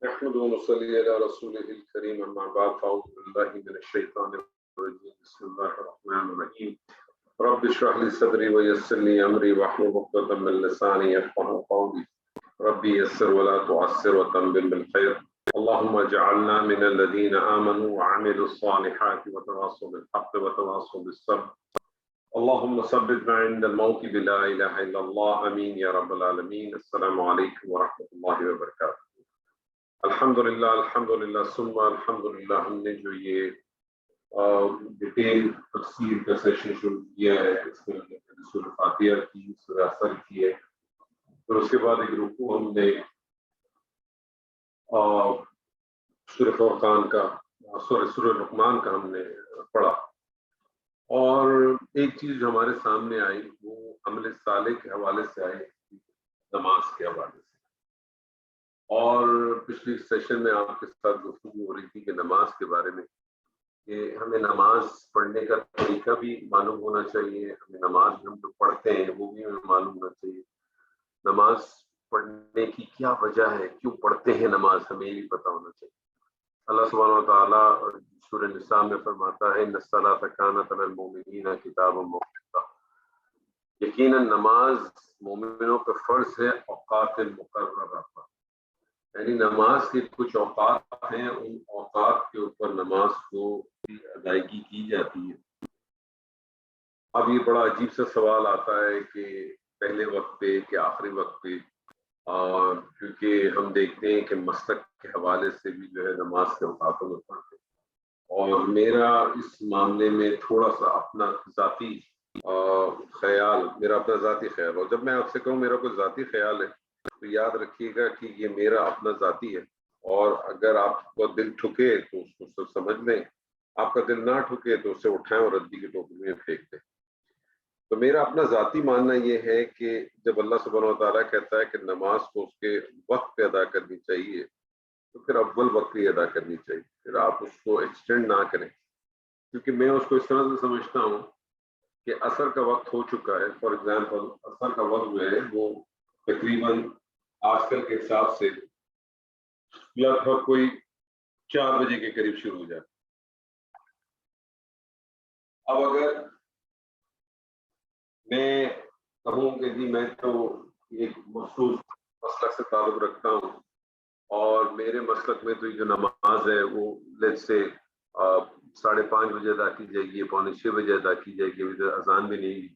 نحمد ونصلي على رسوله الكريم أما بعد فأعوذ بالله من الشيطان الرجيم بسم الله الرحمن الرحيم رب اشرح لي صدري ويسر لي أمري واحلل عقدة من لساني يفقهوا قولي ربي يسر ولا تعسر وتمم بالخير اللهم اجعلنا من الذين آمنوا وعملوا الصالحات وتواصوا بالحق وتواصوا بالصبر اللهم ثبتنا عند الموت بلا إله إلا الله آمين يا رب العالمين السلام عليكم ورحمة الله وبركاته الحمدللہ ثم الحمدللہ ہم نے جو یہ ڈیٹیل تفسیر کا سیشن شروع کیا ہے اس میں سورہ فاتحہ کی سورہ عصر کی ہے پھر اس کے بعد ایک رکوع ہم نے سورہ فرقان کا سورہ لقمان کا ہم نے پڑھا اور ایک چیز جو ہمارے سامنے آئی وہ عمل صالح کے حوالے سے آئی نماز کے حوالے سے اور پچھلی سیشن میں آپ کے ساتھ گفتگو ہو رہی تھی کہ نماز کے بارے میں کہ ہمیں نماز پڑھنے کا طریقہ بھی معلوم ہونا چاہیے ہمیں نماز ہم جو پڑھتے ہیں وہ بھی ہمیں معلوم ہونا چاہیے نماز پڑھنے کی کیا وجہ ہے کیوں پڑھتے ہیں نماز ہمیں یہ بھی پتہ ہونا چاہیے اللہ سبحانہ و تعالیٰ سورہ نساء میں فرماتا ہے ان الصلاۃ کانت علی المؤمنین کتابا موقوتا یقیناً نماز مومنوں پہ فرض ہے اوقات مقررہ پر یعنی نماز کے کچھ اوقات ہیں ان اوقات کے اوپر نماز کو ادائیگی کی جاتی ہے اب یہ بڑا عجیب سا سوال آتا ہے کہ پہلے وقت پہ کہ آخری وقت پہ اور کیونکہ ہم دیکھتے ہیں کہ مسلک کے حوالے سے بھی جو ہے نماز کے اوقاتوں میں پڑھتے ہیں اور میرا اس معاملے میں تھوڑا سا اپنا ذاتی خیال میرا اپنا ذاتی خیال اور جب میں آپ سے کہوں میرا کوئی ذاتی خیال ہے تو یاد رکھیے گا کہ یہ میرا اپنا ذاتی ہے اور اگر آپ کا دل ٹھکے تو اس کو سمجھ لیں آپ کا دل نہ ٹھکے تو اسے اٹھائیں اور ردی کی ٹوکری میں پھینک دیں تو میرا اپنا ذاتی ماننا یہ ہے کہ جب اللہ سبحانہ و تعالیٰ کہتا ہے کہ نماز کو اس کے وقت پہ ادا کرنی چاہیے تو پھر اول وقت ہی ادا کرنی چاہیے پھر آپ اس کو ایکسٹینڈ نہ کریں کیونکہ میں اس کو اس طرح سے سمجھتا ہوں کہ عصر کا وقت ہو چکا ہے فار ایگزامپل عصر کا وقت جو ہے وہ تقریباً آج کل کے حساب سے لگ بھگ کوئی 4 بجے کے قریب شروع ہو جائے اب اگر میں کہوں کہ جی میں تو ایک مخصوص مسلک سے تعلق رکھتا ہوں اور میرے مسلک میں تو یہ جو نماز ہے وہ لیٹ سے 5:30 بجے ادا کی جائے گی 5:45 بجے ادا کی جائے گی ابھی اذان بھی نہیں ہوئی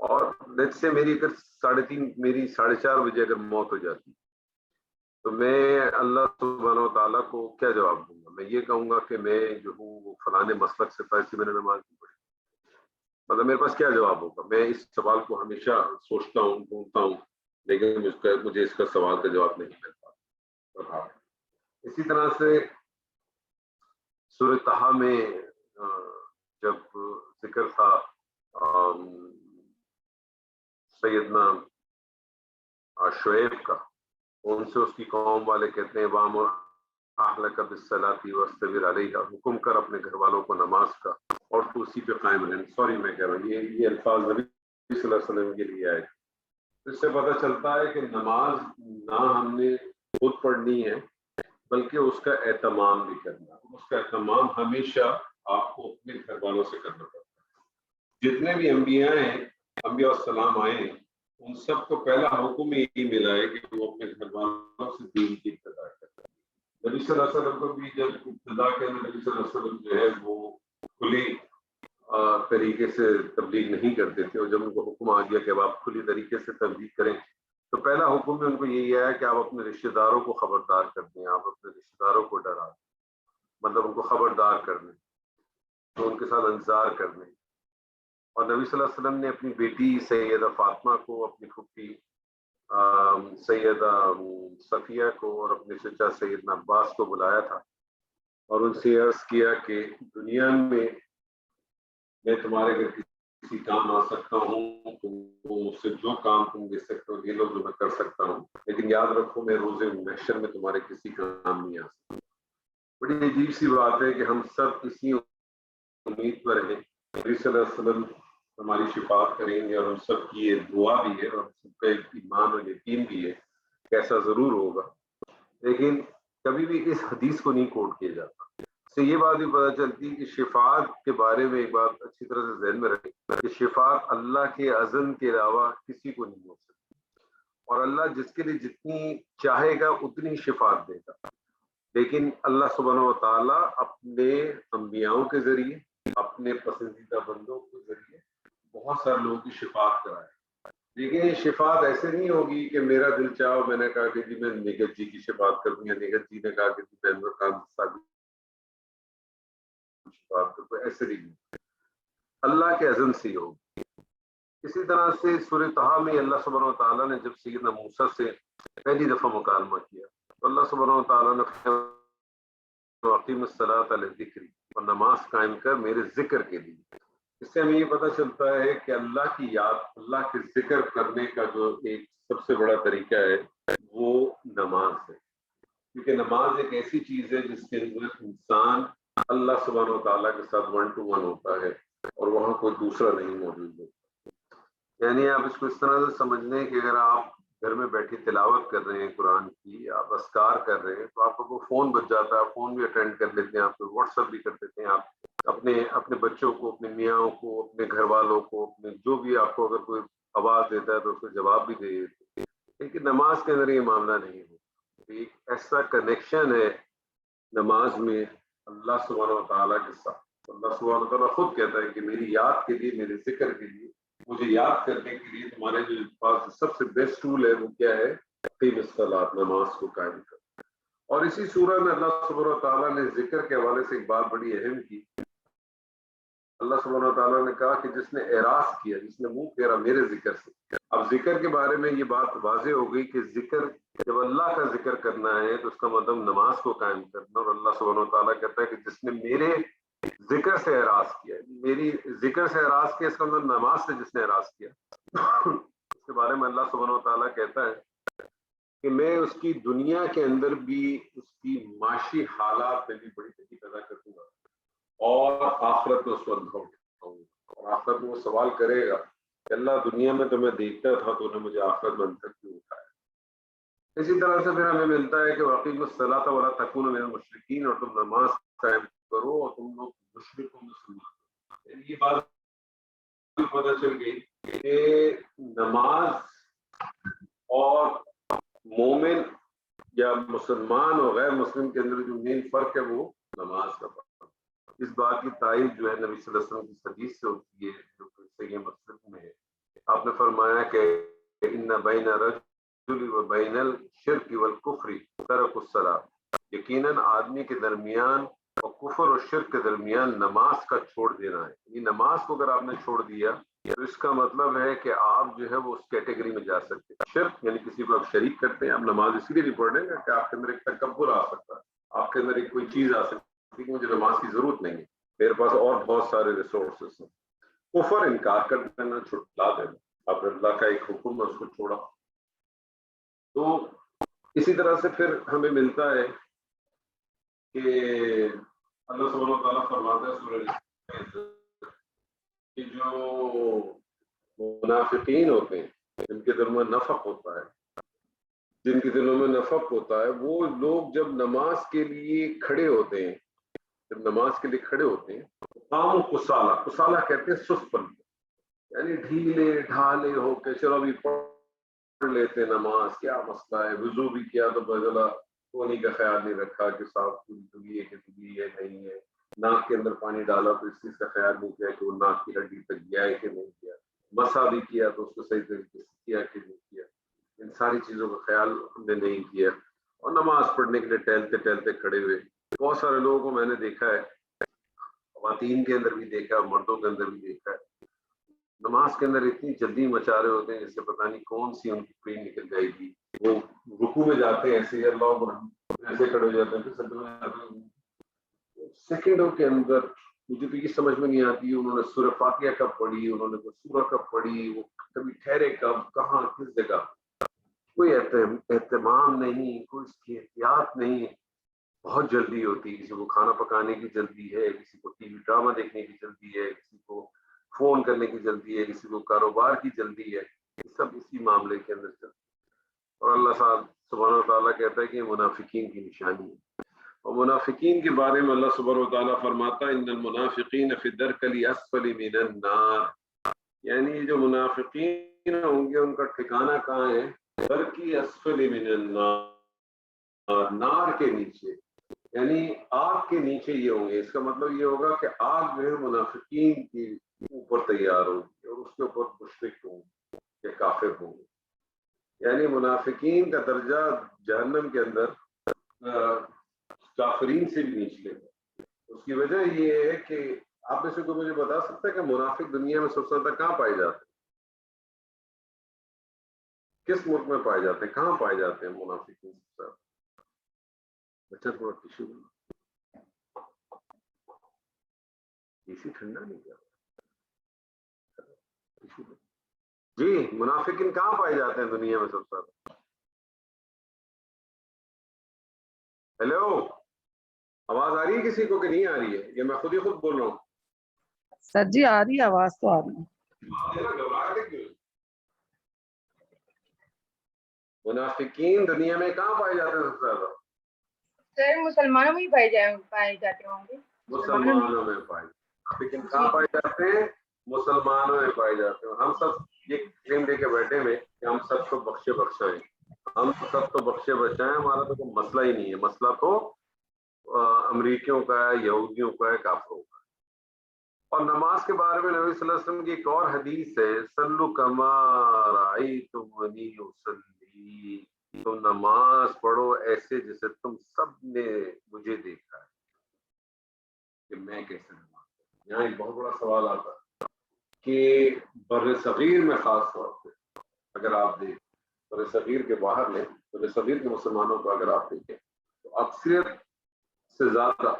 اور لیٹ سے میری اگر 3:30 میری 4:30 بجے اگر موت ہو جاتی تو میں اللہ سبحانہ و تعالیٰ کو کیا جواب دوں گا میں یہ کہوں گا کہ میں جو ہوں وہ فلانے مسلک سے تھا میں نے نماز نہیں پڑھی مطلب میرے پاس کیا جواب ہوگا میں اس سوال کو ہمیشہ سوچتا ہوں ڈھونڈتا ہوں لیکن مجھے اس کا سوال کا جواب نہیں مل پاتا اسی طرح سے سورہ طٰہٰ میں جب ذکر تھا سیدنا شعیب کا ان سے اس کی قوم والے کہتے ہیں وامر اہلک بالصلاۃ واصطبر علیہا حکم کر اپنے گھر والوں کو نماز کا اور تو اسی پہ قائم رہیں سوری میں کہہ رہا ہوں یہ الفاظ نبی صلی اللہ علیہ وسلم کے لیے آئے اس سے پتہ چلتا ہے کہ نماز نہ ہم نے خود پڑھنی ہے بلکہ اس کا اہتمام بھی کرنا اس کا اہتمام ہمیشہ آپ کو اپنے گھر والوں سے کرنا پڑتا ہے جتنے بھی انبیاء ہیں انبیاء السلام آئے ہیں ان سب کو پہلا حکم یہی ملا ہے کہ وہ اپنے گھر والوں سے دین کی ابتدا کرتے ہیں نبی صلی اللہ علیہ وسلم کو بھی جب ابتدا کے نبی صلی اللہ علیہ وسلم جو ہے وہ کھلی طریقے سے تبلیغ نہیں کرتے تھے اور جب ان کو حکم آ گیا کہ اب آپ کھلی طریقے سے تبلیغ کریں تو پہلا حکم بھی ان کو یہی ہے کہ آپ اپنے رشتہ داروں کو خبردار کر دیں آپ اپنے رشتہ داروں کو ڈرا دیں مطلب ان کو خبردار کر دیں تو ان کے ساتھ انتظار کر دیں اور نبی صلی اللہ علیہ وسلم نے اپنی بیٹی سیدہ فاطمہ کو اپنی پھوپھی سیدہ صفیہ کو اور اپنے چچا سیدنا عباس کو بلایا تھا اور ان سے عرض کیا کہ دنیا میں تمہارے گھر کسی کام آ سکتا ہوں تو مجھ سے جو کام تم دے سکتے ہو یہ لوگ جو میں کر سکتا ہوں لیکن یاد رکھو میں روز محشر میں تمہارے کسی کام نہیں آ سکتا بڑی عجیب سی بات ہے کہ ہم سب اسی امید پر ہیں نبی صلی اللہ علیہ وسلم ہماری شفاعت کریں گے اور ہم سب کی یہ دعا بھی ہے اور سب کا ایک ایمان اور یقین بھی ہے کہ ایسا ضرور ہوگا لیکن کبھی بھی اس حدیث کو نہیں کوٹ کیا جاتا. اس سے یہ بات بھی پتہ چلتی ہے کہ شفاعت کے بارے میں ایک بات اچھی طرح سے ذہن میں رکھیں کہ شفاعت اللہ کے اذن کے علاوہ کسی کو نہیں ہو سکتی, اور اللہ جس کے لیے جتنی چاہے گا اتنی شفاعت دے گا. لیکن اللہ سبحانہ و تعالیٰ اپنے انبیاؤں کے ذریعے, اپنے پسندیدہ بندوں کے ذریعے بہت سارے لوگوں کی شفاعت کرائے. لیکن یہ شفاعت ایسے نہیں ہوگی کہ میرا دل چاہو, میں نے کہا کہ جی میں نگہت جی کی شفاعت کر دوں, یا نگہت جی نے کہا کہ جی میں انور خان صاحب کی شفاعت کر دوں. ایسے نہیں, اللہ کے اذن سے ہی ہوگی. اسی طرح سے سورہ طٰہٰ میں اللہ سبحانہ و تعالیٰ نے جب سیدنا موسیٰ سے پہلی دفعہ مکالمہ کیا تو اللہ سبحانہ و تعالیٰ نے واقیم الصلاۃ علی ذکری, اور نماز قائم کر میرے ذکر کے لیے. اس سے ہمیں یہ پتہ چلتا ہے کہ اللہ کی یاد, اللہ کے ذکر کرنے کا جو ایک سب سے بڑا طریقہ ہے وہ نماز ہے. کیونکہ نماز ایک ایسی چیز ہے جس کے اندر انسان اللہ سبحانہ و تعالیٰ کے ساتھ 1 to 1 ہوتا ہے, اور وہاں کوئی دوسرا نہیں موجود ہے. یعنی آپ اس کو اس طرح سے سمجھ لیں کہ اگر آپ گھر میں بیٹھی تلاوت کر رہے ہیں قرآن کی, آپ اذکار کر رہے ہیں, تو آپ کو فون بج جاتا ہے, فون بھی اٹینڈ کر لیتے ہیں, آپ کو واٹس ایپ بھی کر دیتے ہیں, آپ اپنے بچوں کو, اپنے میاں کو, اپنے گھر والوں کو, اپنے جو بھی آپ کو اگر کوئی آواز دیتا ہے تو اس کو جواب بھی دے دیتے ہیں. لیکن نماز کے اندر یہ معاملہ نہیں ہے. ایک ایسا کنیکشن ہے نماز میں اللہ سبحانہ و تعالیٰ کے ساتھ. اللہ سبحانہ و تعالیٰ خود کہتا ہے کہ میری یاد کے لیے, میرے ذکر کے لیے, مجھے یاد کرنے کے لیے تمہارے جو پاس سب سے بیسٹ ٹول ہے وہ کیا ہے؟ اقیم الصلاۃ, نماز کو قائم کر. اور اسی سورہ میں اللہ سبحانہ و تعالیٰ نے ذکر کے حوالے سے ایک بات بڑی اہم کی. اللہ سبحانہ و تعالیٰ نے کہا کہ جس نے اعراض کیا, جس نے منہ پھیرا میرے ذکر سے. اب ذکر کے بارے میں یہ بات واضح ہو گئی کہ ذکر, جب اللہ کا ذکر کرنا ہے تو اس کا مطلب نماز کو قائم کرنا. اور اللہ سبحانہ و تعالیٰ کہتا ہے کہ جس نے میرے ذکر سے اعراض کیا, میری ذکر سے اعراض کیا, اس کا مطلب نماز سے جس نے اعراض کیا. اس کے بارے میں اللہ سبحانہ و تعالیٰ کہتا ہے کہ میں اس کی دنیا کے اندر بھی اس کی معاشی حالات میں بھی بڑی ترقی پیدا کر دوں گا, اور آخرت میں اس کو اندھا اٹھاؤں گا. اور آخرت میں وہ سوال کرے گا کہ اللہ دنیا میں تو میں دیکھتا تھا, تو نے مجھے آخرت میں اندھا کیوں اٹھایا. اسی طرح سے پھر ہمیں ملتا ہے کہ واقعی الصلاۃ ولا تکونوا من المشرکین, اور تم نماز قائم کرو اور تم لوگ مشرکوں میں مسلمان. یہ بات پتہ چل گئی کہ نماز اور مومن یا مسلمان اور غیر مسلم کے اندر جو مین فرق ہے وہ نماز کا فرق. اس بات کی تائید جو ہے نبی صلی اللہ علیہ وسلم کی حدیث سے ہوتی ہے جو صحیح مسلم میں ہے. آپ نے فرمایا کہ ان بین الرجل و بین الشرک والکفر ترک الصلاۃ, یقیناً آدمی کے درمیان اور کفر اور شرک کے درمیان نماز کا چھوڑ دینا ہے. یہ نماز کو اگر آپ نے چھوڑ دیا تو اس کا مطلب ہے کہ آپ جو ہے وہ اس کیٹیگری میں جا سکتے ہیں. شرک یعنی کسی کو آپ شریک کرتے ہیں. آپ نماز اس لیے نہیں پڑھ رہے ہیں کہ آپ کے اندر ایک تکبر آ سکتا ہے, آپ کے اندر ایک کوئی چیز آ سکتی ہے کہ مجھے نماز کی ضرورت نہیں ہے, میرے پاس اور بہت سارے ریسورسز ہیں. کفر انکار کر دینا, چھٹلا دینا, آپ نے اللہ کا ایک حکم ہے اس کو چھوڑا. تو اسی طرح سے پھر ہمیں ملتا ہے کہ اللہ سبحانہ و تعالیٰ فرماتا ہے سورہ کہ جو منافقین ہوتے ہیں, جن کے دلوں میں نفق ہوتا ہے, جن کے دلوں میں نفق ہوتا ہے, وہ لوگ جب نماز کے لیے کھڑے ہوتے ہیں, جب نماز کے لیے کھڑے ہوتے ہیں, قام کسالہ, کسالہ کہتے ہیں سست پن, یعنی ڈھیلے ڈھالے ہو کے چلو ابھی پڑھ لیتے نماز, کیا مسئلہ ہے, وضو بھی کیا تو بدلا دھونے کا خیال نہیں رکھا کہ صاف دھلی ہے کہ دھلی ہے نہیں ہے, ناک کے اندر پانی ڈالا تو اس چیز کا خیال نہیں کیا کہ وہ ناک کی ہڈی تک گیا ہے کہ نہیں کیا, مسا بھی کیا تو اس کو صحیح طریقے سے کیا کہ نہیں کیا. ان ساری چیزوں کا خیال ہم نے نہیں کیا, اور نماز پڑھنے کے لیے ٹہلتے ٹہلتے کھڑے ہوئے. بہت سارے لوگوں کو میں نے دیکھا ہے, خواتین کے اندر بھی دیکھا ہے, مردوں کے اندر بھی دیکھا ہے, نماز کے اندر اتنی جلدی مچا رہے ہوتے ہیں جس سے پتہ نہیں کون سی ان کی ٹرین نکل جائے گی. وہ رکوع میں جاتے ہیں ایسے اللہ ایسے کھڑے ہو جاتے ہیں, پھر سجدے میں جاتے ہیں, سیکنڈوں کے اندر. مجھے تو یہ سمجھ میں نہیں آتی انہوں نے سورہ فاتحہ کب پڑھی, انہوں نے کوئی سورہ کب پڑھی, وہ کبھی ٹھہرے کب, کہاں, کس جگہ. کوئی اہتمام نہیں, کوئی اس کی احتیاط نہیں. بہت جلدی ہوتی ہے, کسی کو کھانا پکانے کی جلدی ہے, کسی کو ٹی وی ڈرامہ دیکھنے کی جلدی ہے, کسی کو فون کرنے کی جلدی ہے, کسی کو کاروبار کی جلدی ہے. یہ سب اسی معاملے کے اندر چلتا ہے. اور اللہ سبحانہ و تعالیٰ کہتا ہے کہ یہ منافقین کی نشانی ہے. اور منافقین کے بارے میں اللہ سبحانہ و تعالیٰ فرماتا ہے ان المنافقین فی الدرک الاسفل من النار، یعنی جو منافقین ہوں گے ان کا ٹھکانہ کہاں ہے؟ درک اسفل من النار، نار کے نیچے، یعنی آگ کے نیچے یہ ہوں گے. اس کا مطلب یہ ہوگا کہ آگ جو ہے منافقین کے اوپر تیار ہوگی اور اس کے اوپر مشرک ہوں گے یا کافر ہوں گے. یعنی منافقین کا درجہ جہنم کے اندر کافرین سے بھی نیچے ہے. اس کی وجہ یہ ہے کہ آپ میں سے کوئی مجھے بتا سکتا ہے کہ منافق دنیا میں سب سے زیادہ کہاں پائے جاتے ہیں؟ کس ملک میں پائے جاتے ہیں؟ کہاں پائے جاتے ہیں منافقین سب سے زیادہ؟ بچہ تھوڑا ٹیشو اسی ٹھنڈا نہیں کیا جی. منافقین کہاں پائے جاتے ہیں دنیا میں سب سے زیادہ؟ ہیلو، آواز آ رہی ہے کسی کو کہ نہیں آ رہی ہے؟ یہ میں خود ہی خود بول رہا ہوں. سر جی آ رہی ہے، آواز تو آ رہی ہے. منافقین دنیا میں کہاں پائے جاتے ہیں سب سے زیادہ؟ سر مسلمانوں میں ہی پائے جاتے ہوں گے. مسلمانوں میں پائے جاتے. لیکن کہاں پائے جاتے ہیں؟ مسلمانوں میں پائے جاتے ہیں. ہم سب یہ کلیم دے کے بیٹھے میں کہ ہم سب کو بخشے بخشائیں، ہم سب کو بخشے بچائیں. ہمارا تو کوئی مسئلہ ہی نہیں ہے. مسئلہ تو امریکیوں کا ہے، یہودیوں کا ہے، کافروں کا ہے. اور نماز کے بارے میں نبی صلی اللہ علیہ وسلم کی ایک اور حدیث ہے، صلو کما رأیتمونی اصلی، تم نماز پڑھو ایسے جیسے تم سب نے مجھے دیکھا ہے کہ میں کیسے نماز پڑھوں. یہاں ایک بہت بڑا سوال آتا ہے کہ بر صغیر میں خاص طور پہ اگر آپ دیکھیں، بر صغیر کے باہر لیں، بر صغیر کے مسلمانوں کو اگر آپ دیکھیں تو اکثریت سے زیادہ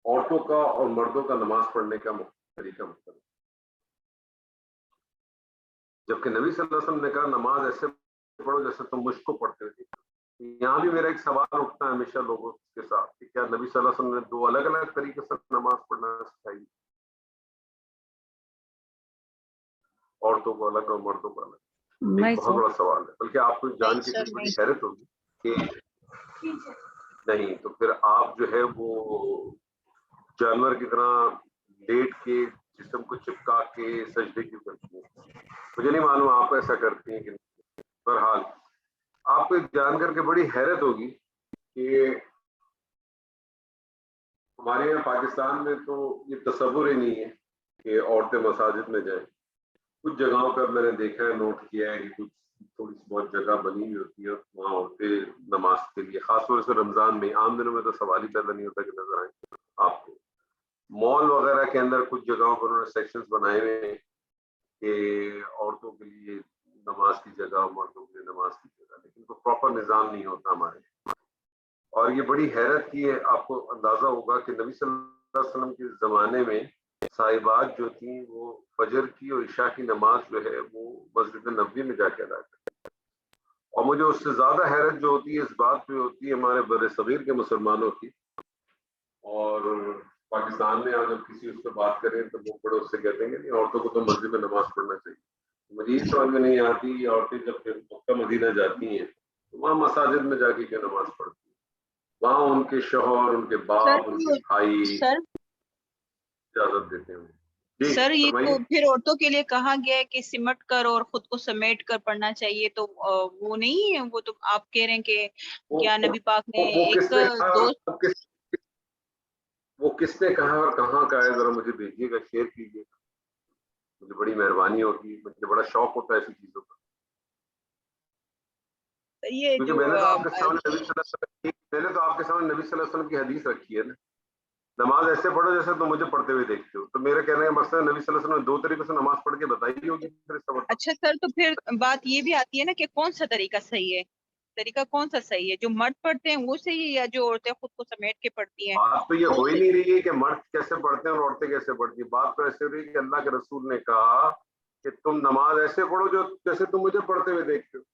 عورتوں کا اور مردوں کا نماز پڑھنے کا طریقہ مختلف، جبکہ نبی صلی اللہ علیہ وسلم نے کہا نماز ایسے پڑھو جیسے تم مجھ کو پڑھتے ہوئے. یہاں بھی میرا ایک سوال اٹھتا ہے ہمیشہ لوگوں کے ساتھ کہ کیا نبی صلی اللہ علیہ وسلم نے دو الگ الگ طریقے سے نماز پڑھنا سکھائی، عورتوں کو الگ اور مردوں کو الگ؟ ایک بہت بڑا سوال ہے. بلکہ آپ کو جان کے کچھ بڑی حیرت ہوگی کہ نہیں تو پھر آپ جو ہے وہ جانور کی طرح لیٹ کے جسم کو چپکا کے سجدے کیوں کرتی ہیں؟ مجھے نہیں معلوم آپ ایسا کرتی ہیں کہ نہیں. بہرحال آپ کو جان کر کے بڑی حیرت ہوگی کہ ہمارے یہاں پاکستان میں تو یہ تصور ہی نہیں ہے کہ عورتیں مساجد میں جائیں. کچھ جگہوں پر میں نے دیکھا ہے، نوٹ کیا ہے کہ کچھ تھوڑی سی بہت جگہ بنی ہوئی ہوتی ہے وہاں عورتیں نماز کے لیے، خاص طور سے رمضان میں. عام دنوں میں تو سوال ہی پیدا نہیں ہوتا کہ نظر آئیں آپ کو. مال وغیرہ کے اندر کچھ جگہوں پر انہوں نے سیکشنز بنائے ہوئے ہیں کہ عورتوں کے لیے نماز کی جگہ، مردوں کے لیے نماز کی جگہ، لیکن کوئی پراپر نظام نہیں ہوتا ہمارے. اور یہ بڑی حیرت کی ہے. آپ کو اندازہ ہوگا کہ نبی صلی اللہ علیہ وسلم کے زمانے میں صاحبات جو تھیں وہ فجر کی اور عشاء کی نماز جو ہے وہ مسجد نبوی میں جا کے ادا کرتے ہیں. اور مجھے اس سے زیادہ حیرت جو ہوتی ہے اس بات پہ ہوتی ہے ہمارے بر صغیر کے مسلمانوں کی. اور پاکستان میں آپ جب کسی اس پہ بات کریں تو وہ بڑے اس سے کہتے ہیں کہ نہیں عورتوں کو تو مسجد میں نماز پڑھنا چاہیے. مجھے یہ سمجھ میں نہیں آتی عورتیں جب مکہ مدینہ جاتی ہیں تو وہاں مساجد میں جا کے کیا نماز پڑھتی ہیں؟ وہاں ان کے شوہر، ان کے باپ، ان کے بھائی اجازت دیتے ہیں. سر یہ تو پھر عورتوں کے لیے کہا گیا ہے کہ سمٹ کر اور خود کو سمیٹ کر پڑھنا چاہیے، تو وہ نہیں ہے. وہ تو آپ کہہ رہے ہیں کہ کیا نبی پاک نے وہ کس نے کہا اور کہاں کا ہے؟ ذرا مجھے بھیجیے گا، شیئر کیجیے گا، مجھے بڑی مہربانی ہوگی. مجھے بڑا شوق ہوتا ہے ایسی چیزوں کا. کیونکہ میں نے تو آپ کے سامنے نبی صلی اللہ علیہ وسلم کی حدیث رکھی ہے نا، نماز ایسے پڑھو جیسے تم مجھے پڑھتے ہوئے دیکھتے ہو. تو میرے کہنے کا مقصد نبی صلی اللہ علیہ وسلم نے دو طریقے سے نماز پڑھ کے بتائی ہوگی. اچھا سر، تو پھر بات یہ بھی آتی ہے نا کہ کون سا طریقہ صحیح ہے؟ طریقہ کون سا صحیح ہے؟ جو مرد پڑھتے ہیں وہ صحیح ہے یا جو عورتیں خود کو سمیٹ کے پڑھتی ہیں؟ بات تو یہ ہو ہی نہیں رہی ہے کہ مرد کیسے پڑھتے ہیں اور عورتیں کیسے پڑھتی ہیں. بات تو ایسے ہو رہی ہے کہ اللہ کے رسول نے کہا کہ تم نماز ایسے پڑھو جو جیسے تم مجھے پڑھتے ہوئے دیکھتے ہو.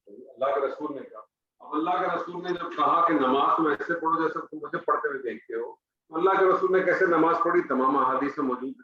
اللہ کے رسول نے کہا. اب اللہ کے رسول نے جب کہا کہ نماز تم ایسے پڑھو جیسے تم مجھے پڑھتے ہوئے دیکھتے ہو، تو اللہ کے رسول نے کیسے نماز پڑھی؟ تمام احادیث میں موجود ہے.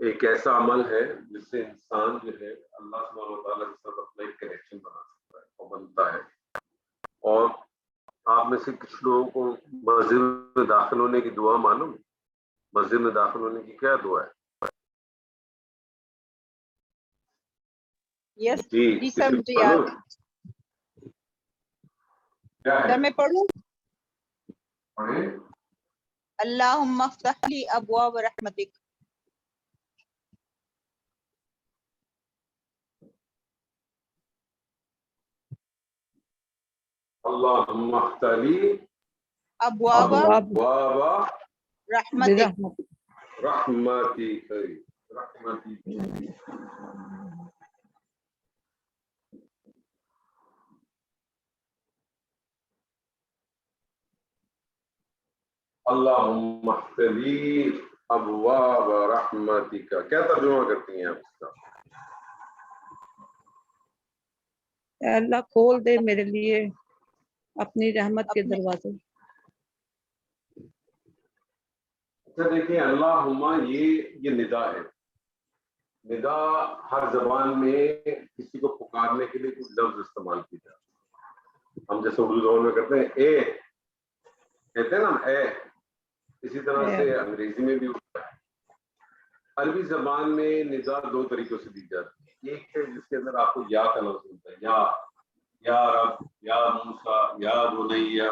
ایک ایسا عمل ہے جس سے انسان جو ہے اللہ سبحانہ وتعالیٰ کے ساتھ اپنا ایک کنیکشن بنا سکتا ہے اور بنتا ہے. اور آپ میں سے کچھ لوگوں کو مسجد میں داخل ہونے کی دعا معلوم ہے؟ مسجد میں داخل ہونے کی کیا دعا ہے؟ یس جی جی سر کسی مجھے کو یاد معلوم ہے. کیا ہے؟ سر میں پڑھوں؟ پڑھیں. اللہم افتح لی ابواب رحمتک. اللہم افتح لی ابواب ابواب رحمتک. برحمتک رحمتی. اللہم افتح لی ابواب رحمتک. کیا ترجمہ کرتی ہیں آپ اس کا؟ اے اللہ کھول دے میرے لیے اپنی رحمت کے دروازے. اچھا دیکھیں اللہم یہ ندا ہے. ندا ہر زبان میں کسی کو پکارنے کے لیے کچھ لفظ استعمال کی جاتا ہے. ہم جیسے اردو زبان میں کرتے ہیں اے کہتے ہیں نا اے، اسی طرح سے انگریزی میں بھی ہوتا ہے. عربی زبان میں ندا دو طریقوں سے دی جاتی ہے. ایک ہے جس کے اندر آپ کو یا کا لفظ ملتا ہے، یا رب، یا موسیٰ، یا بنیہ.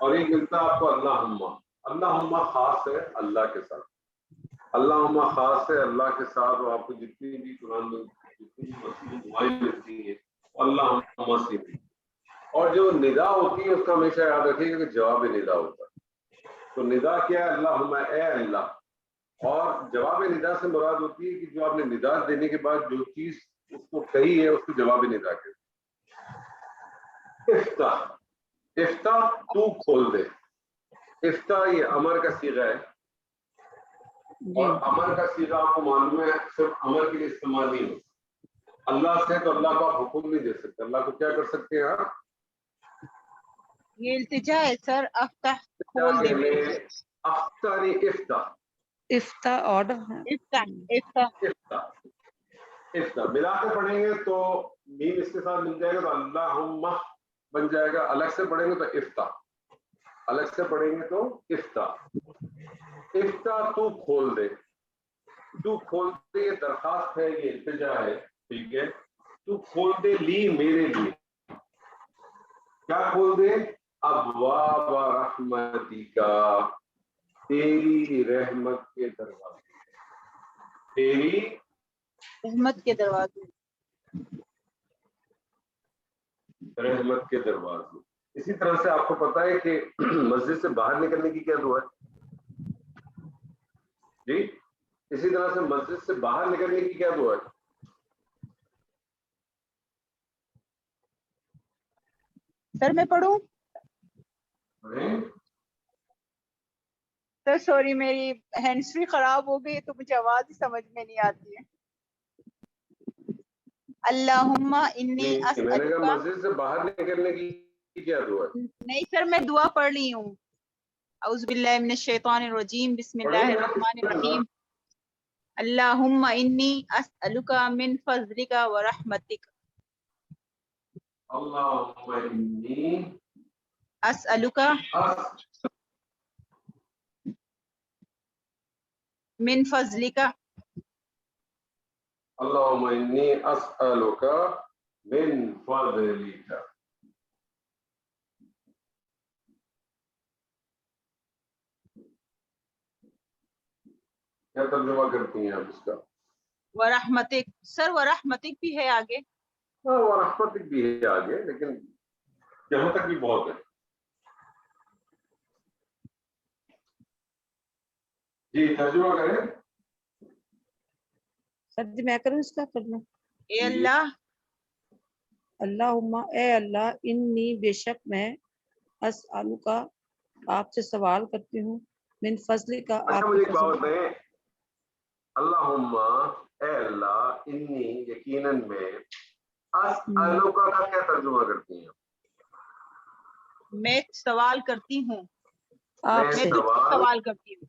اور ایک ملتا ہے آپ کو اللہم. اللہم خاص ہے اللہ کے ساتھ. اللہم خاص ہے اللہ کے ساتھ. اور آپ کو جتنی بھی قرآن میں جتنی بھی مصنوعی دعائیں ملتی ہیں اللہم سے بھی. اور جو ندا ہوتی ہے اس کا ہمیشہ یاد رکھیے گا کہ جواب ندا ہوتا ہے. تو ندا کیا ہے؟ اللہم اے اللہ. اور جواب ندا سے مراد ہوتی ہے کہ جو آپ نے ندا دینے کے بعد جو چیز اس کو کہی ہے اس کو جواب ندا کہتے ہیں. افتح، افتح تو کھول دے. افتح یہ امر کا صیغہ ہے. اور امر کا صیغہ آپ کو معلوم ہے صرف امر کے لیے استعمال نہیں ہوتا. اللہ سے تو اللہ کو آپ حکم نہیں دے سکتے. اللہ کو کیا کر سکتے ہیں آپ؟ یہ التجا ہے سر. افتح کھول دے میرے لیے. افتح افتح افتح آرڈر ہے. افتح افتح افتح افتح ملا کے پڑھیں گے تو میم اس کے ساتھ مل جائے گا تو اللہم بن جائے گا. الگ سے پڑھیں گے تو افتح. الگ سے پڑھیں گے تو افتح. افتح تو کھول دے. تو کھول دے یہ درخواست ہے، یہ التجا ہے. ٹھیک ہے. تو کھول دے لی میرے لیے. کیا کھول دے؟ ابواب رحمتی کا، تیری رحمت کے دروازے. تیری رحمت کے دروازے. رحمت کے دروازے. اسی طرح سے آپ کو پتا ہے کہ مسجد سے باہر نکلنے کی کیا دعا ہے؟ جی اسی طرح سے مسجد سے باہر نکلنے کی کیا دعا ہے؟ سر میں پڑھوں؟ سر سوری میری ہینڈ فری خراب ہو گئی تو مجھے آواز ہی سمجھ میں نہیں آتی ہے. اللہم انی میں نے کہا اسألک. مسجد سے باہر نکلنے کی کیا دعا ہے؟ نہیں سر میں دعا پڑھ لی ہوں. اعوذ باللہ من الشیطان الرجیم بسم اللہ الرحمن الرحیم. اللہم انی اسألک من فضلک و رحمتک. اللہم انی اسألک من فضلک. اللہم انی اسألک من فضلک. کیا ترجمہ کرتی ہیں آپ اس کا؟ و رحمتک. سر و رحمتک بھی ہے آگے. ہاں وہ رحمتک بھی ہے آگے، لیکن یہاں تک بھی بہت ہے. جی ترجمہ کریں. سر جی میں کروں اس کا ترجمہ؟ اے اللہ. اللہم اے اللہ، انی بے شک میں اسألوکا آپ سے سوال کرتی ہوں، من فضل کا اچھا آپ مجھے کے ایک بات فضل. بتائیں. اللہم اے اللہ، انی یقیناً میں، اسألوکا کا کیا ترجمہ کرتی ہیں؟ میں سوال کرتی ہوں. آپ میں سے تجھ سے سوال کرتی ہوں.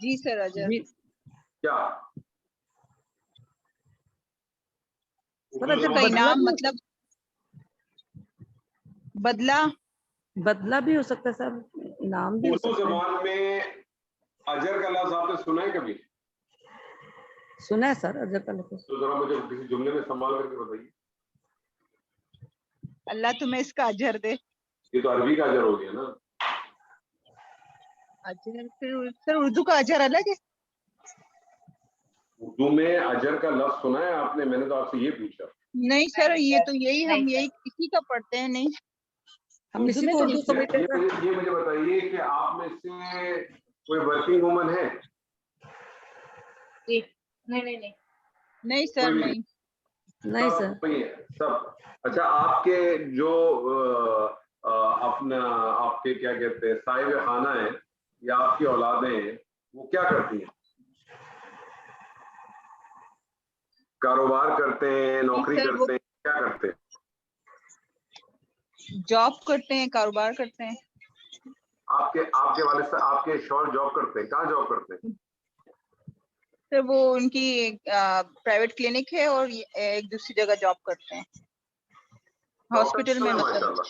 جی سر اجر. جی کیا سر اردو اجر زبان کا میں انعام مطلب بدلہ. بدلہ بھی ہو سکتا ہے سر, انعام بھی ہو اردو سکتا ہے. زبان میں اجر کا لفظ آپ نے سنا ہے کبھی؟ سنا ہے سر اجر کا لفظ. تو ذرا مجھے کسی جملے میں استعمال کر کے بتائیے. اللہ تمہیں اس کا اجر دے. یہ تو عربی کا اجر ہو گیا نا. اجر پھر سر اردو کا اجر الگ ہے. اردو میں اجر کا لفظ سنا ہے آپ نے؟ میں نے تو آپ سے یہ پوچھا. نہیں سر, یہ تو یہی ہم نہیں یہی اسی کا پڑھتے ہیں. نہیں ہم اردو اسی میں کو تو اردو نہیں. سمجھتے ہیں سر. یہ مجھے بتائیے کہ آپ میں سے کوئی ورکنگ وومن ہے؟ جی نہیں نہیں نہیں. نہیں سر کوئی بھی نہیں. نہیں سر. سب نہیں ہے سب. اچھا آپ کے جو اپنا آپ کے کیا کہتے ہیں صاحب خانہ ہیں یا آپ کی اولادیں ہیں وہ کیا کرتی ہیں؟ کاروبار کرتے ہیں, نوکری سر وہ کرتے ہیں, کیا کرتے ہیں؟ جاب کرتے ہیں, کاروبار کرتے ہیں. آپ کے والد صاحب آپ کے شوہر جاب کرتے ہیں, کہاں جاب کرتے ہیں؟ سر وہ ان کی پرائیویٹ کلینک ہے اور ایک دوسری جگہ جاب کرتے ہیں ہاسپٹل میں. ماشاء مطلب اللہ.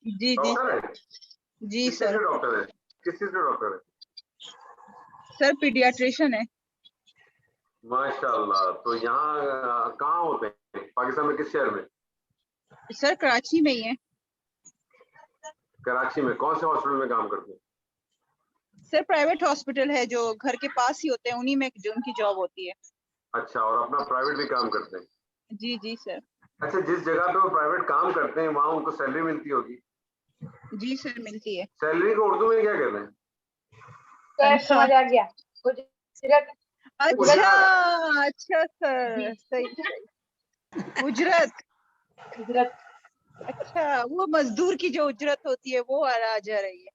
جی جی ڈاکٹر ہے؟ جی کس چیز سر. کے ڈاکٹر ہے؟ کس چیز کے ڈاکٹر ہے؟ سر پیڈیاٹریشین ہے. ماشاء اللہ. تو یہاں کہاں ہوتے ہیں پاکستان میں, کس شہر میں؟ سر کراچی میں ہی ہے. کراچی میں. کون سے ہاسپٹل میں کام کرتے ہیں؟ سر پرائیویٹ ہاسپٹل ہے جو گھر کے پاس ہی ہوتے ہیں, انہی میں جو ان کی جاب ہوتی ہے. اچھا, اور اپنا پرائیویٹ بھی کام کرتے ہیں؟ جی جی سر. اچھا, جس جگہ پہ وہ پرائیویٹ کام کرتے ہیں وہاں ان کو سیلری ملتی ہوگی؟ جی سر ملتی ہے. سیلری کو اردو میں کیا کہتے ہیں؟ سر تنخواہ. سمجھ آ گیا. اجرت. اچھا اچھا سر, جی. صحیح صحیح. اجرت. اجرت. اچھا, وہ مزدور کی جو اجرت ہوتی ہے وہ اجر ہے یہ.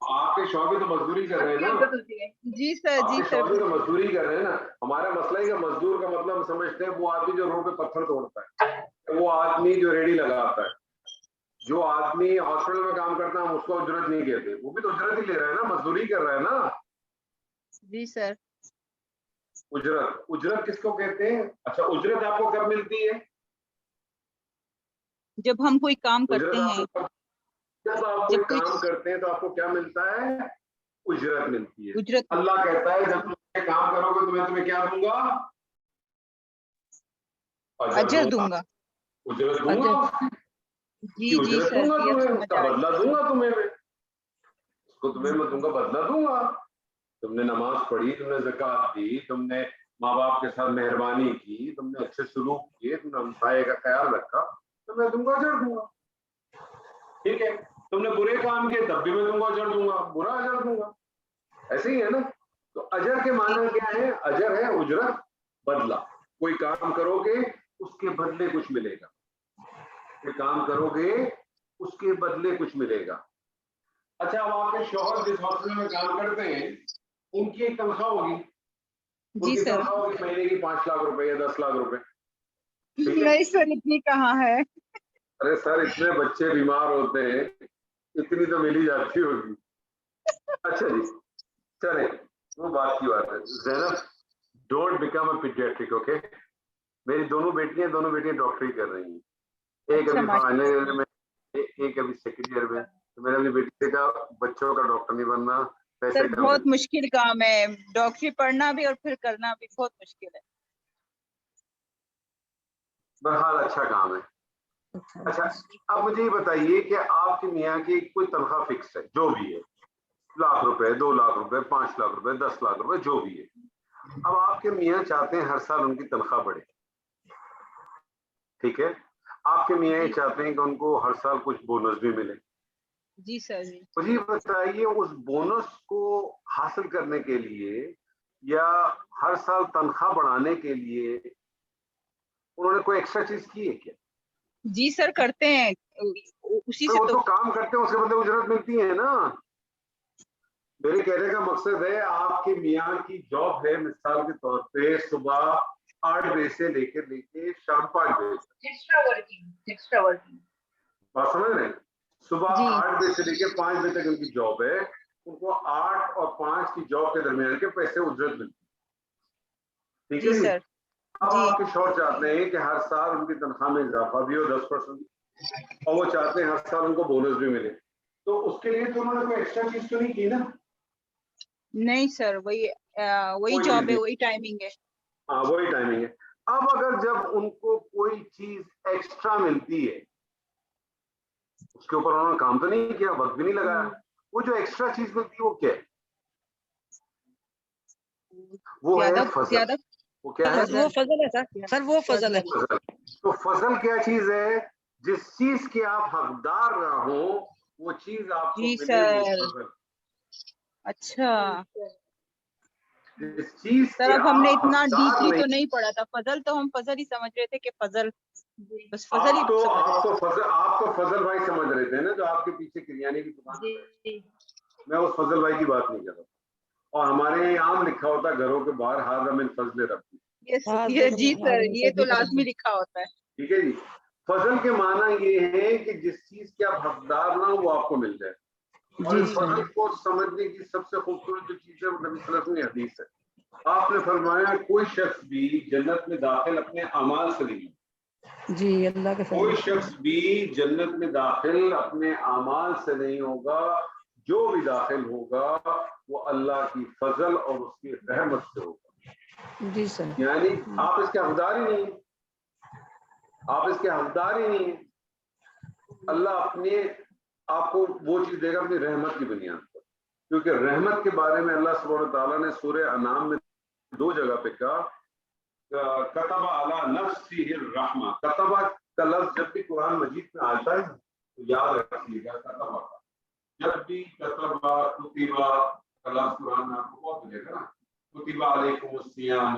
آپ کے شوہر بھی تو مزدوری کر رہے ہیں نا. اجرت ہوتی ہے. جی سر. آپ جی کے سر شوہر بھی تو مزدوری کر رہے ہیں نا. ہمارا مسئلہ ہی کہ مزدور کا مطلب سمجھتے ہیں وہ آدمی جو روڈ پہ پتھر توڑتا ہے, وہ آدمی جو ریڑھی لگاتا ہے, جو آدمی ہاسپٹل میں کام کرتا ہے ہم اس کو اجرت نہیں کہتے. وہ بھی تو اجرت ہی لے رہا ہے نا, مزدوری کر رہا ہے نا. جی سر. اجرت کس کو کہتے ہیں؟ اچھا, اجرت آپ کو کب ملتی ہے؟ جب ہم کوئی کام اجرت کرتے آپ ہیں. کو جب آپ کوئی کام کرتے ہیں تو آپ کو کیا ملتا ہے؟ اجرت ملتی ہے. اجرت. اللہ کہتا ہے جب تم کام کرو گے تو میں تمہیں کیا دوں گا؟ اجر دوں گا. اجرت دوں گا. جی جی اجرت سر. دوں گا جی تمہیں, اس سمجھ کا آ رہی بدلہ دوں گا تمہیں میں. اس کو تمہیں میں دوں گا, بدلہ دوں گا. تم نے نماز پڑھی, تم نے زکوٰۃ دی, تم نے ماں باپ کے ساتھ مہربانی کی, تم نے اچھے سلوک کیے, تم نے ہمسائے کا خیال رکھا, تو میں تم کو اجر دوں گا. ٹھیک ہے, تم نے برے کام کیے تب بھی میں تم کو اجر دوں گا, برا اجر دوں گا. ایسے ہی ہے نا. تو اجر کے معنی کیا ہے؟ اجر ہے اجرت, بدلہ. کوئی کام کرو گے اس کے بدلے کچھ ملے گا. کوئی کام کرو گے اس کے بدلے کچھ ملے گا. اچھا, اب آپ کے شوہر جس ہاسپٹل میں کام کرتے ہیں ان کی ایک تنخواہ ہوگی. ان جی کی سر. تنخواہ ہوگی مہینے کی 5 لاکھ روپے یا 10 لاکھ روپے. ٹھیک ہے. نہیں سر, اتنی کہاں ہے. ارے سر, اتنے بچے بیمار ہوتے ہیں, اتنی تو مل ہی جاتی ہوگی. اچھا جی, چلے وہ بات کی بات ہے. Zainab, don't become a paediatric, okay. میری دونوں بیٹیاں ڈاکٹری کر رہی ہیں. ایک اچھا ابھی ماشاء فائنل ایئر میں, ایک ابھی سیکنڈ ایئر میں. تو میں نے اپنی بیٹی کا بچوں کا ڈاکٹر نہیں بننا, پیسے سر کم بہت مشکل کام ہے. ڈاکٹری پڑھنا بھی اور پھر کرنا بھی بہت مشکل ہے. بہرحال اچھا کام ہے. اچھا, اب مجھے یہ بتائیے کہ آپ کے میاں کی کوئی تنخواہ فکس ہے جو بھی ہے, 1 لاکھ روپے, 2 لاکھ روپے, 5 لاکھ روپے, 10 لاکھ روپے, جو بھی ہے. اب آپ کے میاں چاہتے ہیں ہر سال ان کی تنخواہ بڑھے, ٹھیک ہے. آپ کے میاں یہ چاہتے ہیں کہ ان کو ہر سال کچھ بونس بھی ملے. جی سر. جی مجھے بتائیے, اس بونس کو حاصل کرنے کے لیے یا ہر سال تنخواہ بڑھانے کے لیے انہوں نے کوئی ایکسٹرا چیز کی ہے کیا؟ جی سر کرتے ہیں, اسی سے وہ تو تو کام کرتے ہیں, اس کے بدلے اجرت ملتی ہے نا. میرے کہنے کا مقصد ہے آپ کے میاں کی جاب ہے مثال کے طور پہ صبح 8 بجے سے لے کے شام 5 بجے تک. Extra working. بات سمجھ رہے ہیں؟ صبح جی 8 بجے سے لے کے 5 بجے تک ان کی جاب ہے. ان کو 8 اور 5 کی جاب کے درمیان کے پیسے اجرت ملتی ہے، ٹھیک ہے جی جی؟ سر اب جی آپ کے شوہر چاہتے ہیں کہ ہر سال ان کی تنخواہ میں اضافہ بھی ہو 10%، اور وہ چاہتے ہیں ہر سال ان کو بونس بھی ملے، تو اس کے لیے تو انہوں نے کوئی ایکسٹرا چیز تو نہیں کی نا؟ نہیں سر وہی کوئی جاب چیز ہے نہیں، وہی ٹائمنگ ہے. ہاں وہی ٹائمنگ ہے. اب اگر جب ان کو کوئی چیز ایکسٹرا ملتی ہے، اس کے اوپر انہوں نے کام تو نہیں کیا، وقت بھی نہیں لگایا، وہ جو ایکسٹرا چیز ملتی ہے وہ کیا ہے؟ وہ ہے فضل. زیادہ وہ کیا ہے؟ وہ فضل ہے سر وہ فضل ہے. فضل. تو فضل کیا چیز ہے؟ جس چیز کے آپ حقدار نہ ہوں وہ چیز آپ کو جی ملے، وہ سر. فضل. اچھا جس چیز سر کے اب ہم نے آپ اتنا حقدار ڈیپلی نہیں، تو نہیں پڑھا تھا. فضل تو ہم فضل ہی سمجھ رہے تھے کہ فضل بس فضل ہی آپ تو سمجھ رہے آپ تو فضل بھائی سمجھ رہے تھے نا، جو آپ کے پیچھے کریانے کی دکان جی ہے. میں اس فضل بھائی کی بات نہیں کر رہا. اور ہمارے یہاں عام لکھا ہوتا ہے گھروں کے باہر، ہاذا من فضل ربی. تھے. جی سر یہ تو لازمی لکھا ہوتا ہے. ٹھیک ہے جی. فضل کے معنی یہ ہے کہ جس چیز کے آپ حقدار نہ ہو وہ آپ کو مل جائے. اور جی اس فضل کو سمجھنے کی سب سے خوبصورت جو چیز ہے وہ نبی صلی اللہ علیہ وسلم کی حدیث ہے. آپ نے فرمایا کوئی شخص بھی جنت میں داخل اپنے اعمال سے نہیں، جی اللہ کے کوئی فضل. شخص بھی جنت میں داخل اپنے اعمال سے نہیں ہوگا، جو بھی داخل ہوگا وہ اللہ کی فضل اور اس کی رحمت سے ہوگا. جی سر. یعنی آپ اس کے حقدار ہی نہیں، آپ اس کے حقدار ہی نہیں. اللہ اپنے آپ کو وہ چیز دے گا اپنی رحمت کی بنیاد پر، کیونکہ رحمت کے بارے میں اللہ سبحانہ تعالیٰ نے سورہ انعام میں 2 جگہ پہ کہا کتب علی نفسہ الرحمہ. کتبہ کا لفظ جب بھی قرآن مجید میں آتا ہے تو یاد رکھیے گا کتبہ کا. جب بھی کتبہ کتبہ کا لفظ قرآن میں آپ کو بہت ملے گا نا. کتبہ علیکم الصیام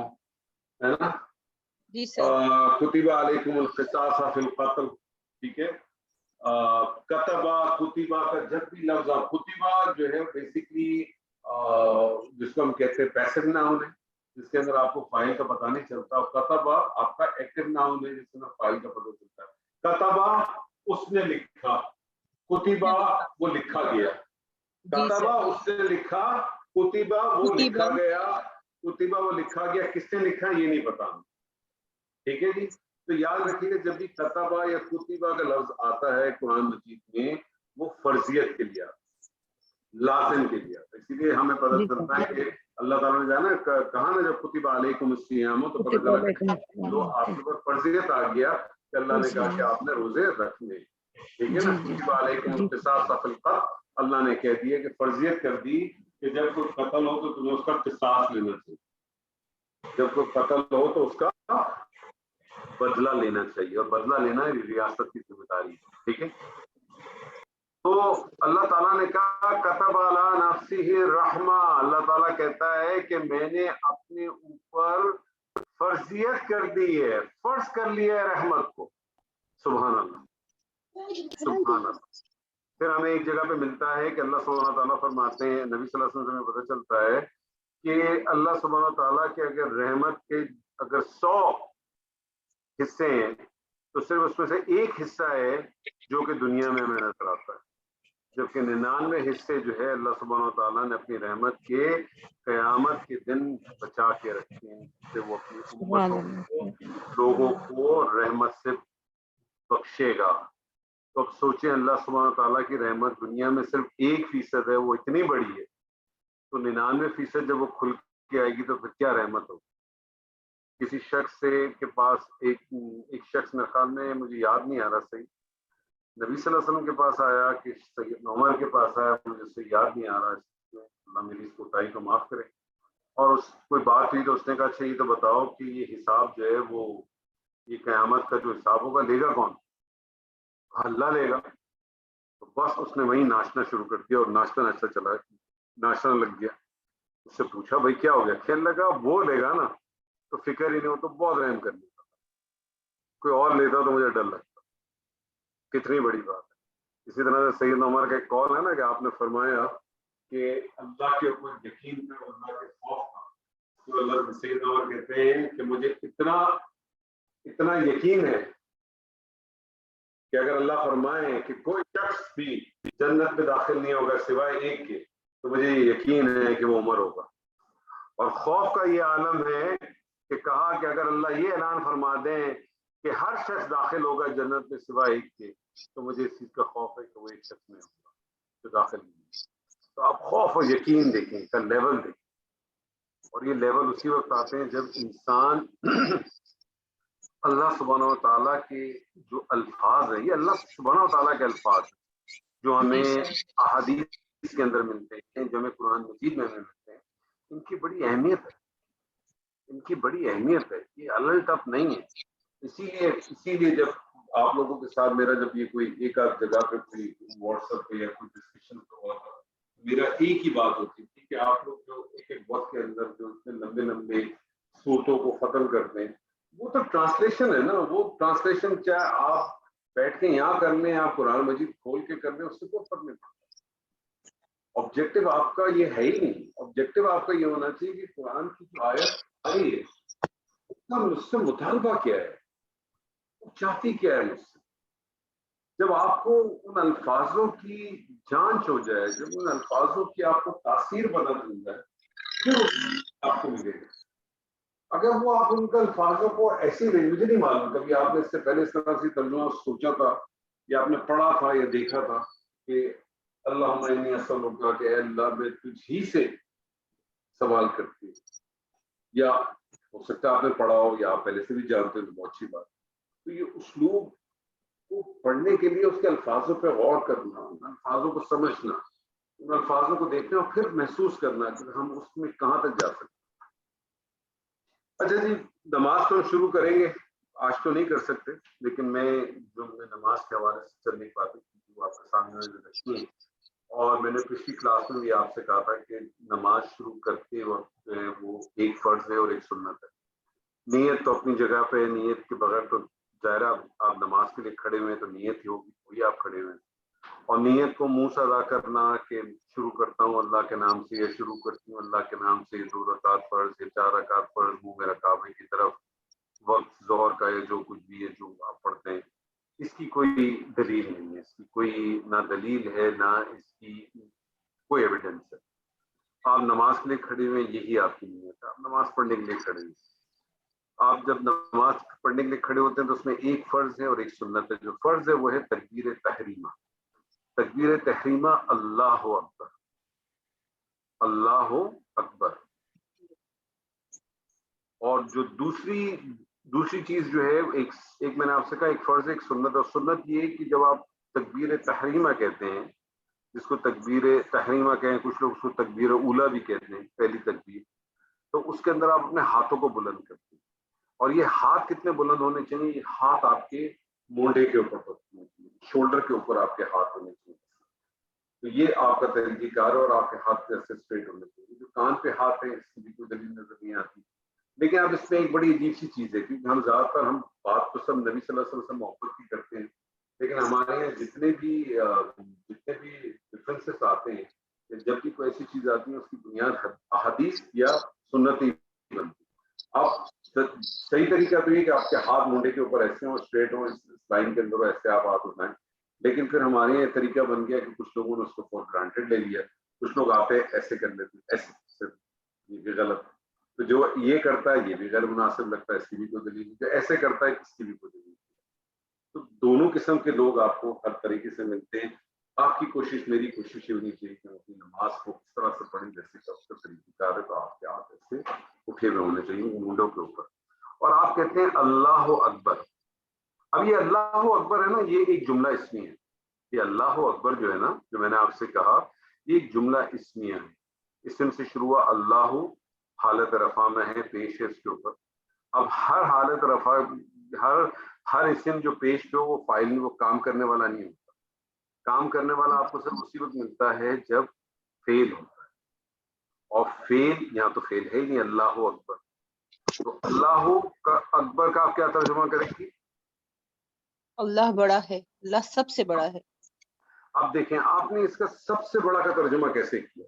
ہے نا، جی سر. کتبہ علیکم القصاص فی القتل، ٹھیک ہے. کتبہ کتبہ کا جب بھی لفظ، کتبہ جو ہے بیسیکلی جس کو ہم کہتے ہیں پیسو ناؤن ہے، جس کے اندر آپ کو فائل کا پتہ نہیں چلتا. اور کتبہ آپ کا ایکٹیو ناؤن ہے جس میں فائل کا پتہ چلتا ہے. کتبہ اس نے لکھا، کتبہ وہ لکھا گیا. کتبہ اس نے لکھا، کتبہ وہ لکھا گیا. کتبہ وہ لکھا گیا، کس نے لکھا یہ نہیں پتا. ٹھیک ہے جی. تو یاد رکھیے کہ جب بھی کتبہ یا کتبہ کا لفظ آتا ہے قرآن مجید میں وہ فرضیت کے لیے آتا ہے، لازم کے لیے آتا ہے. اسی لیے ہمیں پتہ چلتا ہے کہ اللہ تعالیٰ نے جانا کہا نا جب کتب علیکم الصیام تو پتہ چلا کہ جو آپ کے اوپر فرضیت آ گیا کہ اللہ نے کہا کہ آپ نے روزے رکھنے. ٹھیک ہے نا. کتب علیکم القصاص فی القتل، اللہ نے کہہ دیا کہ فرضیت کر دی کہ جب کوئی قتل ہو تو تمہیں اس کا قصاص لینا چاہیے. جب کوئی قتل ہو تو اس کا بدلہ لینا چاہیے، اور بدلہ لینا ریاست کی ذمہ داری ہے. ٹھیک ہے. تو اللہ تعالیٰ نے کہا کتب علی نفسہ الرحمہ. اللہ تعالیٰ کہتا ہے کہ میں نے اپنے اوپر فرضیت کر دی ہے، فرض کر لیا ہے رحمت کو. سبحان اللہ سبحان اللہ. پھر ہمیں ایک جگہ پہ ملتا ہے کہ اللہ سبحانہ تعالیٰ فرماتے ہیں، نبی صلی اللہ علیہ وسلم سے پتہ چلتا ہے کہ اللہ سبحانہ تعالیٰ کے اگر رحمت کے اگر 100 حصے ہیں تو صرف اس میں سے ایک حصہ ہے جو کہ دنیا میں ہمیں نظر آتا ہے، جبکہ 99 حصے جو ہے اللہ سبحانہ تعالیٰ نے اپنی رحمت کے قیامت کے دن بچا کے رکھے ہیں، سے وہ اپنی امتوں کو، لوگوں کو رحمت سے بخشے گا. تو اب سوچیں اللہ سبحانہ تعالیٰ کی رحمت دنیا میں صرف 1% ہے، وہ اتنی بڑی ہے، تو 99% جب وہ کھل کے آئے گی تو پھر کیا رحمت ہوگی. کسی شخص سے کے پاس ایک شخص میرے خیال میں مجھے یاد نہیں آ رہا صحیح، نبی صلی اللہ علیہ وسلم کے پاس آیا کہ سیدنا عمر کے پاس آیا، مجھے سے یاد نہیں آ رہا، اللہ میری اس کوتاہی کو معاف کرے. اور اس کوئی بات ہوئی تو اس نے کہا اچھا یہ تو بتاؤ کہ یہ حساب جو ہے وہ یہ قیامت کا جو حساب ہوگا لے گا کون؟ اللہ لے گا. تو بس اس نے وہیں ناچنا شروع کر دیا، اور ناچتا چلا ناچنا لگ گیا. اس سے پوچھا بھائی کیا ہو گیا؟ کھیل لگا وہ لے گا نا تو فکر ہی نہیں ہو، تو بہت رحم کر لیتا، کوئی اور لیتا تو مجھے ڈر لگتا. کتنی بڑی بات ہے. اسی طرح سے سیدنا عمر کا ایک قول ہے نا کہ آپ نے فرمایا کہ اللہ کے اوپر یقین کا، اللہ کے خوف کا. تو اللہ سیدنا عمر کہتے ہیں کہ مجھے اتنا یقین ہے کہ اگر اللہ فرمائے کہ کوئی شخص بھی جنت میں داخل نہیں ہوگا سوائے ایک کے، تو مجھے یقین ہے کہ وہ عمر ہوگا. اور خوف کا یہ عالم ہے کہ کہا کہ اگر اللہ یہ اعلان فرما دیں کہ ہر شخص داخل ہوگا جنت میں سوائے ایک کے, تو مجھے اس چیز کا خوف ہے کہ وہ ایک شخص میں ہوگا جو داخل نہیں. تو آپ خوف اور یقین دیکھیں کا لیول دیکھیں, اور یہ لیول اسی وقت آتے ہیں جب انسان اللہ سبحانہ و تعالیٰ کے جو الفاظ ہیں, یہ اللہ سبحانہ و تعالیٰ کے الفاظ ہیں جو ہمیں احادیث کے اندر ملتے ہیں, جو ہمیں قرآن مجید میں ہمیں ملتے ہیں, ان کی بڑی اہمیت ہے, ان کی بڑی اہمیت ہے, یہ الگ ٹف نہیں ہے. اسی لیے جب آپ لوگوں کے ساتھ میرا جب یہ کوئی ایک آدھ جگہ پہ کوئی واٹس ایپ پہ یا کوئی ڈسکشن ہوا تھا, میرا ایک ہی بات ہوتی تھی کہ آپ لوگ جو ایک وقت کے اندر جو اتنے لمبے لمبے صورتوں کو ختم کرتے ہیں, وہ تو ٹرانسلیشن ہے نا. وہ ٹرانسلیشن چاہے آپ بیٹھ کے یہاں کر لیں, آپ قرآن مجید کھول کے کر لیں, اس سے کوئی فرق نہیں پڑتا. آبجیکٹو آپ کا یہ ہے ہی نہیں. آبجیکٹو آپ کا یہ ہونا چاہیے کہ قرآن کی جو آیت آئی ہے اس کا مجھ سے مطالبہ کیا ہے, وہ چاہتی کیا ہے مجھ سے. جب آپ کو ان الفاظوں کی جانچ ہو جائے, جب ان الفاظوں کی آپ کو تاثیر پتہ چل جائے, پھر آپ کو ملے گا. اگر وہ آپ ان کے الفاظوں کو ایسی مجھے نہیں معلوم کبھی آپ نے اس سے پہلے اس طرح سے ترجمہ سوچا تھا یا آپ نے پڑھا تھا یا دیکھا تھا کہ اللہم انی اسألک کہ اے اللہ میں تجھ ہی سے سوال کرتی ہوں, یا ہو سکتا ہے آپ نے پڑھا ہو یا آپ پہلے سے بھی جانتے ہیں, تو بہت اچھی بات. تو یہ اسلوب کو پڑھنے کے لیے اس کے الفاظوں پہ غور کرنا, ان الفاظوں کو سمجھنا, ان الفاظوں کو دیکھنا اور پھر محسوس کرنا کہ ہم اس میں کہاں تک جا سکتے ہیں. اچھا جی, نماز تو شروع کریں گے, آج تو نہیں کر سکتے, لیکن میں جو نماز کے حوالے سے چل نہیں پاتی وہ آپ کے سامنے رکھتی ہیں. اور میں نے پچھلی کلاس میں بھی آپ سے کہا تھا کہ نماز شروع کرتے وقت جو ہے وہ ایک فرض ہے اور ایک سنت ہے. نیت تو اپنی جگہ پہ, نیت کے بغیر تو ظاہر آپ نماز کے لیے کھڑے ہوئے ہیں تو نیت ہی ہوگی, وہی آپ کھڑے ہوئے ہیں. اور نیت کو منہ سے ادا کرنا کہ شروع کرتا ہوں اللہ کے نام سے, یا شروع کرتی ہوں اللہ کے نام سے, 2 رکعت فرض یا 4 رکعت فرض, منہ میرا کعبے کی طرف, وقت ظہر کا یا جو کچھ بھی ہے جو آپ پڑھتے ہیں, اس کی کوئی دلیل نہیں ہے, اس کی کوئی نہ دلیل ہے نہ اس کی کوئی ایویڈنس ہے. آپ نماز کے لیے کھڑے ہوئے ہیں, یہی آپ کی نیت ہے, آپ نماز پڑھنے کے لیے کھڑے ہوئے. آپ جب نماز پڑھنے کے لیے کھڑے ہوتے ہیں تو اس میں ایک فرض ہے اور ایک سنت ہے. جو فرض ہے وہ ہے تکبیر تحریمہ. تکبیر تحریمہ اللہ اکبر, اللہ اکبر. اور جو دوسری چیز جو ہے, ایک میں نے آپ سے کہا ایک فرض ہے ایک سنت. اور سنت یہ ہے کہ جب آپ تکبیر تحریمہ کہتے ہیں, جس کو تکبیر تحریمہ کہیں, کچھ لوگ اس کو تکبیر اولیٰ بھی کہتے ہیں, پہلی تکبیر, تو اس کے اندر آپ اپنے ہاتھوں کو بلند کرتے ہیں. اور یہ ہاتھ کتنے بلند ہونے چاہیے؟ یہ ہاتھ آپ کے مونڈے کے اوپر ہونے چاہیے, شولڈر کے اوپر آپ کے ہاتھ ہونے چاہیے. تو یہ آپ کا طریقہ کار ہے, اور آپ کے ہاتھ جیسے اسٹریٹ ہونے چاہیے. جو کان پہ ہاتھ ہے اس کی بھی کوئی دلیل نظر نہیں آتی. لیکن اب اس میں ایک بڑی عجیب سی چیز ہے, کیونکہ ہم زیادہ تر ہم بات تو سب نبی صلی اللہ علیہ وسلم محبت کی کرتے ہیں, لیکن ہمارے یہاں جتنے بھی ڈفرینسز آتے ہیں, جب بھی کوئی ایسی چیز آتی ہے اس کی بنیاد احادیث یا سنت ہی بنتی. آپ صحیح طریقہ تو یہ کہ آپ کے ہاتھ مونڈے کے اوپر ایسے ہوں, اسٹریٹ ہوں, اس لائن کے اندر ایسے آپ ہاتھ اٹھائیں. لیکن پھر ہمارے یہ طریقہ بن گیا کہ کچھ لوگوں نے اس کو فور گرانٹیڈ لے لیا, کچھ لوگ آتے ایسے کر لیتے ہیں, ایسے, یہ بھی غلط. تو جو یہ کرتا ہے یہ بھی غیر مناسب لگتا ہے, اس کی بھی کوئی دلیل نہیں. جو ایسے کرتا ہے اس کی بھی کوئی دلیل نہیں. تو دونوں قسم کے لوگ آپ کو ہر طریقے سے ملتے ہیں. آپ کی کوشش, میری کوشش یہ ہونی چاہیے کہ اپنی نماز کو اس طرح سے پڑھیں جیسے کہ اس کا طریقہ کار ہے, تو آپ کے ہاتھ ایسے اٹھے ہوئے ہونے چاہیے مونڈوں کے اوپر. اور آپ کہتے ہیں اللہ اکبر. اب یہ اللہ اکبر ہے نا, یہ ایک جملہ اسمی ہے. یہ اللہ اکبر جو ہے نا, جو میں نے آپ سے کہا, یہ ایک جملہ اسمیہ ہے. اسم سے شروع ہوا, اللہ حالت رفع میں ہے, پیش ہے اس کے اوپر. اب ہر حالت رفع, ہر اسم جو پیش پہ وہ فاعل, وہ کام کرنے والا نہیں ہوتا. کام کرنے والا آپ کو صرف اسی وقت ملتا ہے جب فعل ہوتا ہے, اور فعل یہاں تو فعل ہے ہی نہیں, اللہ اکبر. تو اللہ کا اکبر کا آپ کیا ترجمہ کریں گے؟ اللہ بڑا ہے, اللہ سب سے بڑا ہے. اب دیکھیں آپ نے اس کا سب سے بڑا کا ترجمہ کیسے کیا؟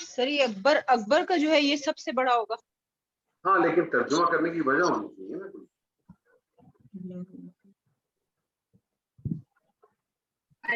سر یہ اکبر کا جو ہے یہ سب سے بڑا ہوگا. ہاں, لیکن ترجمہ کرنے کی وجہ ہونی چاہیے نا کوئی.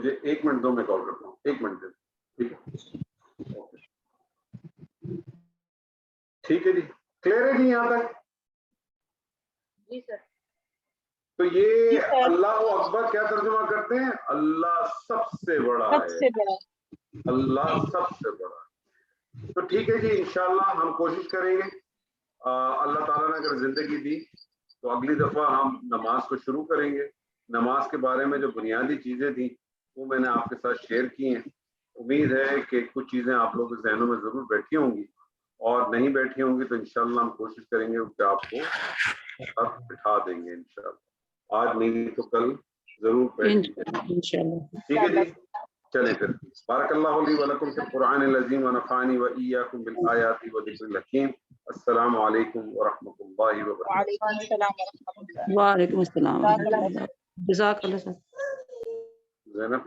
مجھے 1 منٹ دو, میں کال کرتا ہوں, 1 منٹ دے دو, ٹھیک ہے, ٹھیک ہے جی, کلیئر ہے جی یہاں تک؟ جی سر. تو یہ اللہ اکبر کیا ترجمہ کرتے ہیں؟ اللہ سب سے بڑا ہے, اللہ سب سے بڑا ہے. تو ٹھیک ہے جی, انشاءاللہ ہم کوشش کریں گے, اللہ تعالیٰ نے اگر زندگی دی تو اگلی دفعہ ہم نماز کو شروع کریں گے. نماز کے بارے میں جو بنیادی چیزیں تھیں وہ میں نے آپ کے ساتھ شیئر کی ہیں. امید ہے کہ کچھ چیزیں آپ لوگوں کے ذہنوں میں ضرور بیٹھی ہوں گی, اور نہیں بیٹھی ہوں گی تو انشاءاللہ ہم کوشش کریں گے کہ آپ کو ساتھ بٹھا دیں گے انشاءاللہ. آج نہیں تو کل ضرور بیٹھ جائیں. انشاءاللہ. ٹھیک ہے جی, چلیں پھر. بارک اللہ لی و لکم فی القرآن العظیم ونفعنی و ایاکم بالآیات و ذکر الحکیم. السلام علیکم ورحمۃ اللہ وبرکاتہ. وعلیکم السلام ورحمۃ اللہ. وعلیکم السلام. جزاک اللہ. زینب